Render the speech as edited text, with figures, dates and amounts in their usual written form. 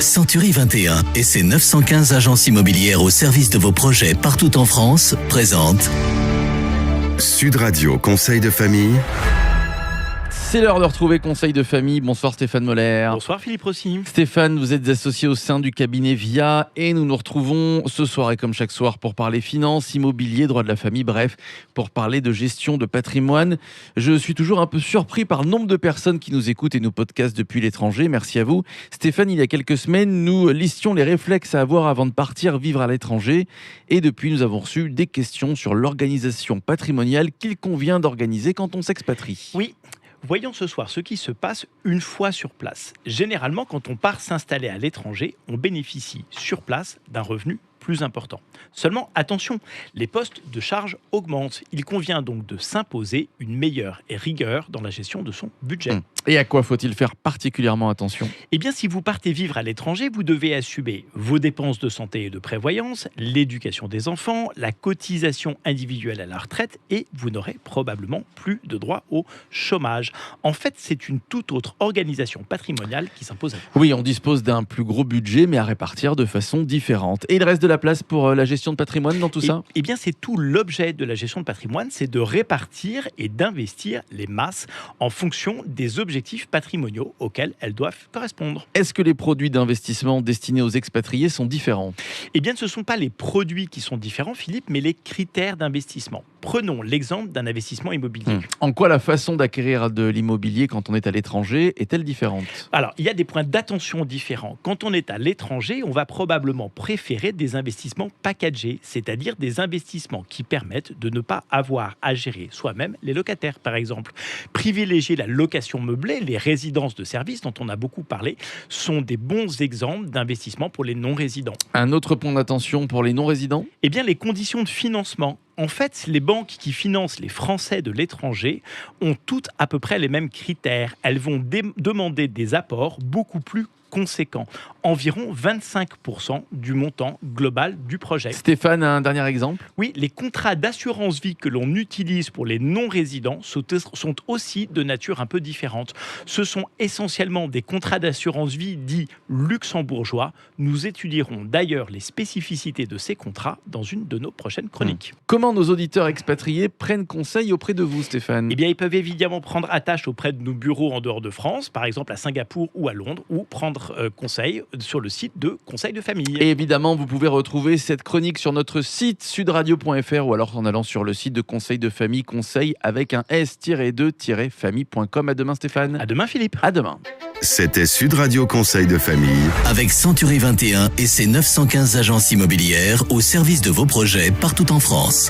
Century 21 et ses 915 agences immobilières au service de vos projets partout en France présentent Sud Radio Conseil de famille. C'est l'heure de retrouver Conseil de famille. Bonsoir Stéphane Moller. Bonsoir Philippe Rossi. Stéphane, vous êtes associé au sein du cabinet VIA et nous nous retrouvons ce soir et comme chaque soir pour parler finances, immobilier, droit de la famille, bref, pour parler de gestion de patrimoine. Je suis toujours un peu surpris par le nombre de personnes qui nous écoutent et nous podcastent depuis l'étranger. Merci à vous. Stéphane, il y a quelques semaines, nous listions les réflexes à avoir avant de partir vivre à l'étranger et depuis, nous avons reçu des questions sur l'organisation patrimoniale qu'il convient d'organiser quand on s'expatrie. Oui. Voyons ce soir ce qui se passe une fois sur place. Généralement, quand on part s'installer à l'étranger, on bénéficie sur place d'un revenu plus important. Seulement, attention, les postes de charge augmentent. Il convient donc de s'imposer une meilleure rigueur dans la gestion de son budget. Et à quoi faut-il faire particulièrement attention ? Eh bien, si vous partez vivre à l'étranger, vous devez assumer vos dépenses de santé et de prévoyance, l'éducation des enfants, la cotisation individuelle à la retraite et vous n'aurez probablement plus de droit au chômage. En fait, c'est une toute autre organisation patrimoniale qui s'impose à vous. Oui, on dispose d'un plus gros budget, mais à répartir de façon différente. Et il reste de la place pour la gestion de patrimoine dans tout ça ? Eh bien, c'est tout l'objet de la gestion de patrimoine, c'est de répartir et d'investir les masses en fonction des objectifs patrimoniaux auxquels elles doivent correspondre. Est-ce que les produits d'investissement destinés aux expatriés sont différents ? Eh bien, ce ne sont pas les produits qui sont différents, Philippe, mais les critères d'investissement. Prenons l'exemple d'un investissement immobilier. En quoi la façon d'acquérir de l'immobilier quand on est à l'étranger est-elle différente ? Alors, il y a des points d'attention différents. Quand on est à l'étranger, on va probablement préférer des investissements packagés, c'est-à-dire des investissements qui permettent de ne pas avoir à gérer soi-même les locataires, par exemple. Privilégier la location meublée, les résidences de services dont on a beaucoup parlé, sont des bons exemples d'investissements pour les non-résidents. Un autre point d'attention pour les non-résidents ? Eh bien, les conditions de financement. En fait, les banques qui financent les Français de l'étranger ont toutes à peu près les mêmes critères. Elles vont demander des apports beaucoup plus conséquents, environ 25% du montant global du projet. Stéphane, un dernier exemple ? Oui, les contrats d'assurance vie que l'on utilise pour les non-résidents sont aussi de nature un peu différente. Ce sont essentiellement des contrats d'assurance vie dits luxembourgeois. Nous étudierons d'ailleurs les spécificités de ces contrats dans une de nos prochaines chroniques. Comment nos auditeurs expatriés prennent conseil auprès de vous, Stéphane ? Eh bien, ils peuvent évidemment prendre attache auprès de nos bureaux en dehors de France, par exemple à Singapour ou à Londres, ou prendre conseil sur le site de Conseil de famille. Et évidemment, vous pouvez retrouver cette chronique sur notre site sudradio.fr ou alors en allant sur le site de Conseil de famille, conseil avec un s-2-famille.com. À demain Stéphane. À demain Philippe. À demain. C'était Sud Radio Conseil de famille. avec Century 21 et ses 915 agences immobilières au service de vos projets partout en France.